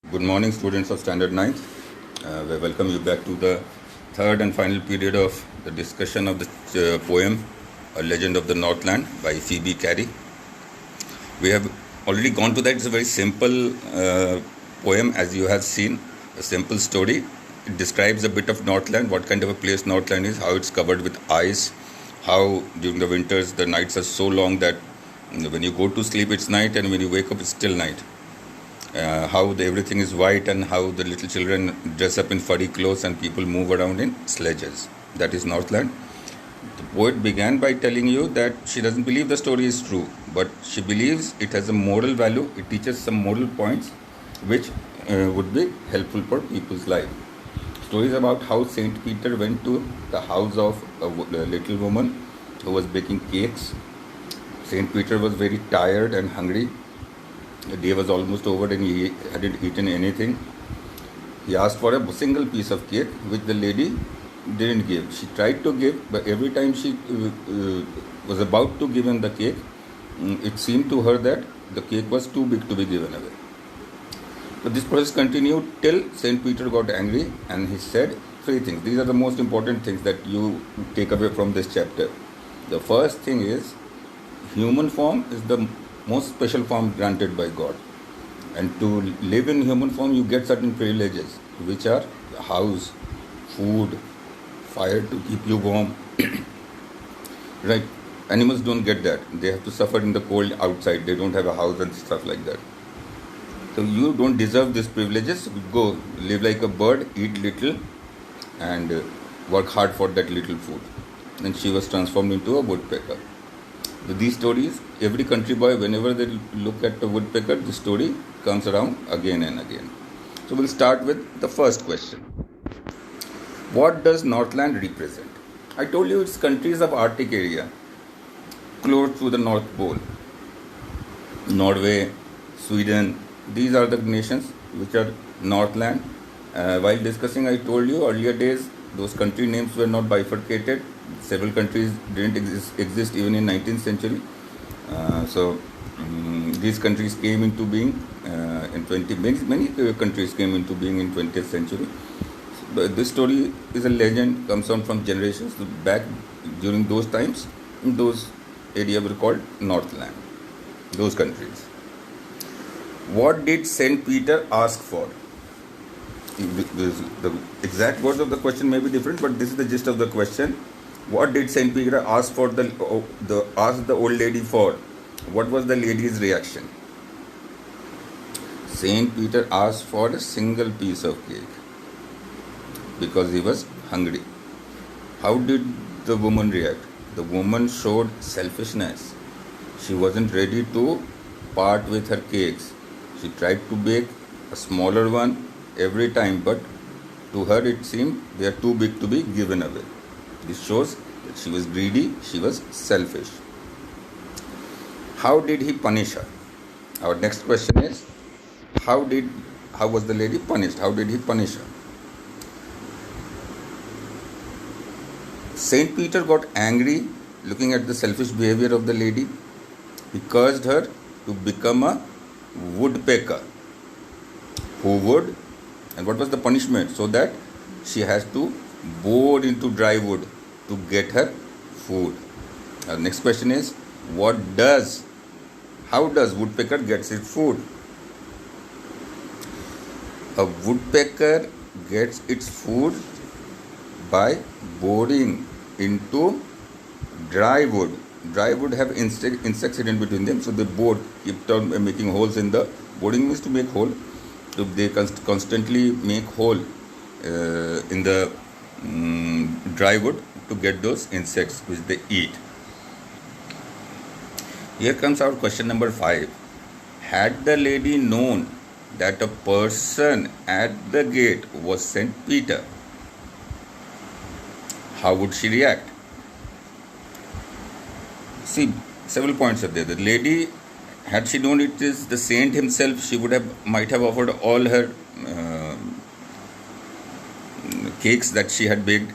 Good morning, students of Standard 9th. We welcome you back to the third and final period of the discussion of the poem A Legend of the Northland by Phoebe Cary. We have already gone to that. It's a very simple poem, as you have seen, a simple story. It describes a bit of Northland, what kind of a place Northland is, how it's covered with ice, how during the winters the nights are so long that when you go to sleep it's night and when you wake up it's still night. How everything is white and how the little children dress up in furry clothes and people move around in sledges. That is Northland. The poet began by telling you that she doesn't believe the story is true, but she believes it has a moral value. It teaches some moral points which would be helpful for people's life. Stories about how Saint Peter went to the house of a little woman who was baking cakes. Saint Peter was very tired and hungry. The day was almost over and he hadn't eaten anything. He asked for a single piece of cake, which the lady didn't give. She tried to give, but every time she was about to give him the cake, it seemed to her that the cake was too big to be given away. So this process continued till Saint Peter got angry and he said three things. These are the most important things that you take away from this chapter. The first thing is, human form is the most special form granted by God, and to live in human form you get certain privileges, which are house, food, fire to keep you warm. Right? Animals don't get that. They have to suffer in the cold outside. They don't have a house and stuff like that. So you don't deserve these privileges. Go live like a bird, eat little, and work hard for that little food. And she was transformed into a woodpecker. These stories, every country boy, whenever they look at the woodpecker, the story comes around again and again. So we'll start with the first question. What does Northland represent? I told you it's countries of Arctic area, close to the North Pole. Norway, Sweden, these are the nations which are Northland. While discussing, I told you earlier days, those country names were not bifurcated. Several countries didn't exist even in 19th century. These countries came into being many countries came into being in 20th century. This story is a legend, comes on from generations back. During those times, those areas were called Northland, those countries. What did Saint Peter ask for? The exact words of the question may be different, but this is the gist of the question. What did Saint Peter ask for ask the old lady for? What was the lady's reaction? Saint Peter asked for a single piece of cake because he was hungry. How did the woman react? The woman showed selfishness. She wasn't ready to part with her cakes. She tried to bake a smaller one every time, but to her it seemed they are too big to be given away. This shows that she was greedy, she was selfish. How did he punish her? Our next question is, how was the lady punished? How did he punish her? Saint Peter got angry looking at the selfish behavior of the lady. He cursed her to become a woodpecker. Who would? And what was the punishment? So that she has to bore into dry wood to get her food. Next question is, how does woodpecker gets its food? A woodpecker gets its food by boring into dry wood. Dry wood have insects hidden between them, so they bore, keep on making holes in the boring means to make hole. So they constantly make hole in the dry wood to get those insects which they eat. Here comes our question number 5. Had the lady known that a person at the gate was Saint Peter, how would she react? See, several points are there. The lady, had she known it is the saint himself, she might have offered all her cakes that she had baked.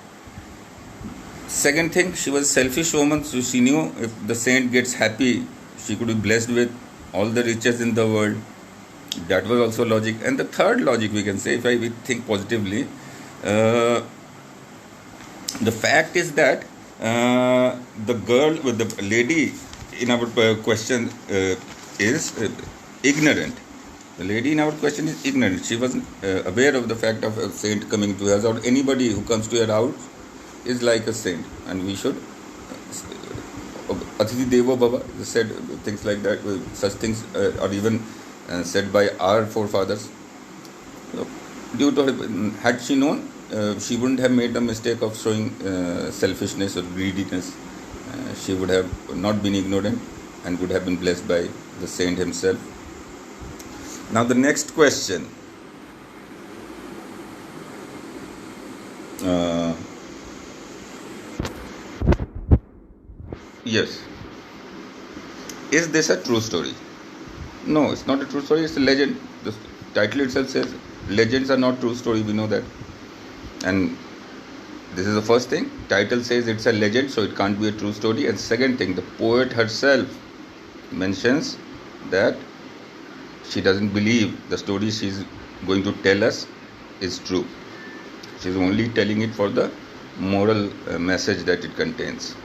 Second thing, she was a selfish woman, so she knew if the saint gets happy, she could be blessed with all the riches in the world. That was also logic. And the third logic, we can say, if we think positively, uh, the fact is that the girl with the lady in our question is ignorant. The lady in our question is ignorant. She wasn't aware of the fact of a saint coming to us, or anybody who comes to her house is like a saint, and we should Atithi Devo Baba said things like that. Such things are even said by our forefathers. So, due to her, had she known, she wouldn't have made the mistake of showing selfishness or greediness. She would have not been ignorant and would have been blessed by the saint himself. Now the next question. Yes. Is this a true story? No, it's not a true story. It's a legend. The title itself says legends are not true story. We know that. And this is the first thing. Title says it's a legend, so it can't be a true story. And second thing, the poet herself mentions that she doesn't believe the story she's going to tell us is true. She's only telling it for the moral message that it contains.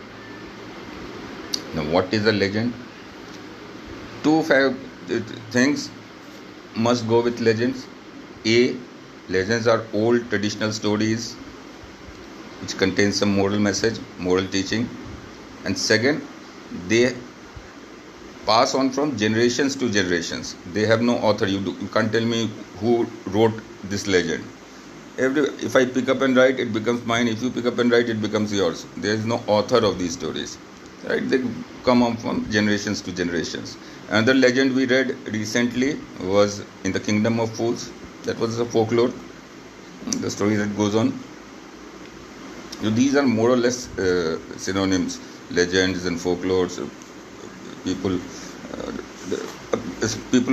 Now, what is a legend? Two things must go with legends. A, legends are old traditional stories which contain some moral message, moral teaching. And second, they pass on from generations to generations. They have no author. You can't tell me who wrote this legend. If I pick up and write, it becomes mine. If you pick up and write, it becomes yours. There is no author of these stories. Right? They come on from generations to generations. Another legend we read recently was in the Kingdom of Fools. That was a folklore, the story that goes on. So these are more or less synonyms, legends and folklores. People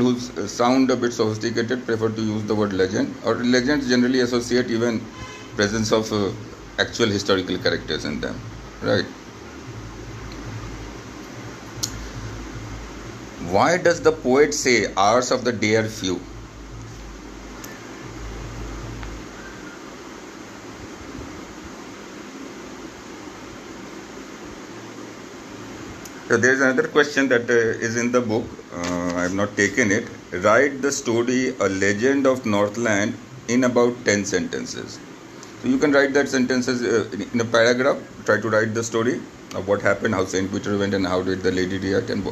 who sound a bit sophisticated prefer to use the word legend, or legends generally associate even presence of actual historical characters in them, right? Why does the poet say hours of the day are few? So there is another question that is in the book. I have not taken it. Write the story, A Legend of Northland, in about 10 sentences. So you can write that sentences in a paragraph. Try to write the story of what happened, how Saint Peter went, and how did the lady react, and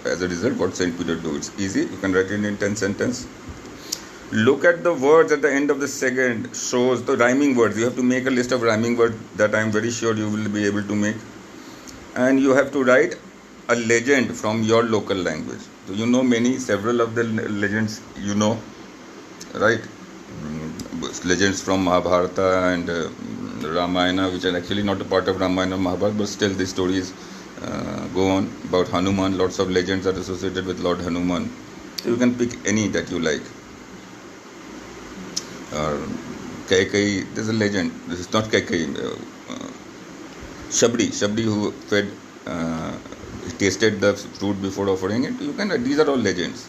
as a result, what Saint Peter do. It's easy. You can write it in 10 sentences. Look at the words at the end of the second. Shows the rhyming words. You have to make a list of rhyming words that I am very sure you will be able to make. And you have to write a legend from your local language. So you know several of the legends you know, right? Legends from Mahabharata and Ramayana, which are actually not a part of Ramayana or Mahabharata, but still the stories go on. About Hanuman, lots of legends are associated with Lord Hanuman. So you can pick any that you like. Kaikai, there's a legend. This is not Kaikai. Shabdi who fed, tasted the fruit before offering it. You can. These are all legends.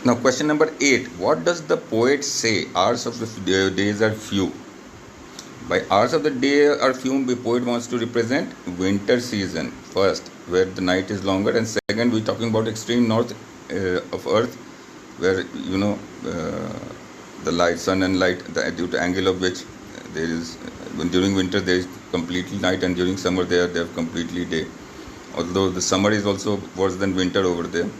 Now, question number 8. What does the poet say? Hours of the days are few. By hours of the day are few, the poet wants to represent winter season first, where the night is longer, and second, we're talking about extreme north of Earth, where the light, sun and light, due to angle of which there is, during winter there is completely night, and during summer they have completely day. Although the summer is also worse than winter over there.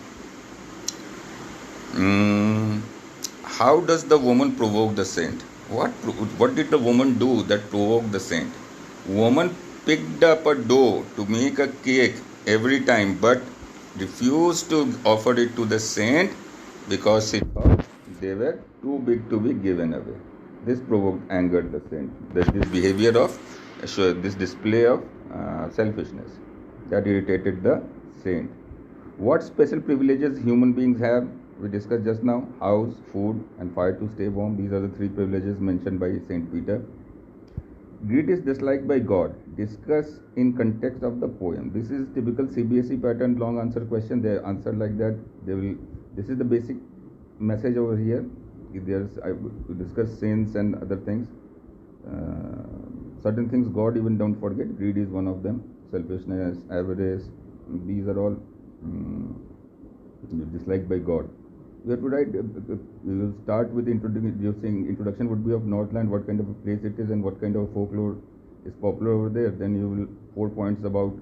How does the woman provoke the saint? What did the woman do that provoked the saint? Woman picked up a dough to make a cake every time, but refused to offer it to the saint because she thought they were too big to be given away. This provoked anger the saint. This behavior of this display of selfishness that irritated the saint. What special privileges human beings have? We discussed just now: house, food, and fire to stay warm. These are the 3 privileges mentioned by Saint Peter. Greed is disliked by God. Discuss in context of the poem. This is typical CBSE pattern long answer question. They answer like that. This is the basic message over here. I discuss sins and other things. Certain things God even don't forget. Greed is one of them. Selfishness, avarice. These are all disliked by God. We have to write. We will start with introduction would be of Northland, what kind of a place it is and what kind of folklore is popular over there. Then you will 4 points about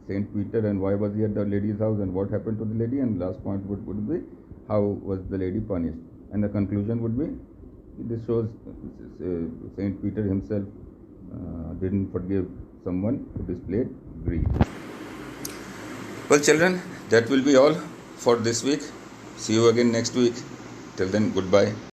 Saint Peter and why was he at the lady's house and what happened to the lady, and last point would be how was the lady punished, and the conclusion would be this shows Saint Peter himself didn't forgive someone who displayed greed. Well, children, that will be all for this week. See you again next week. Till then, goodbye.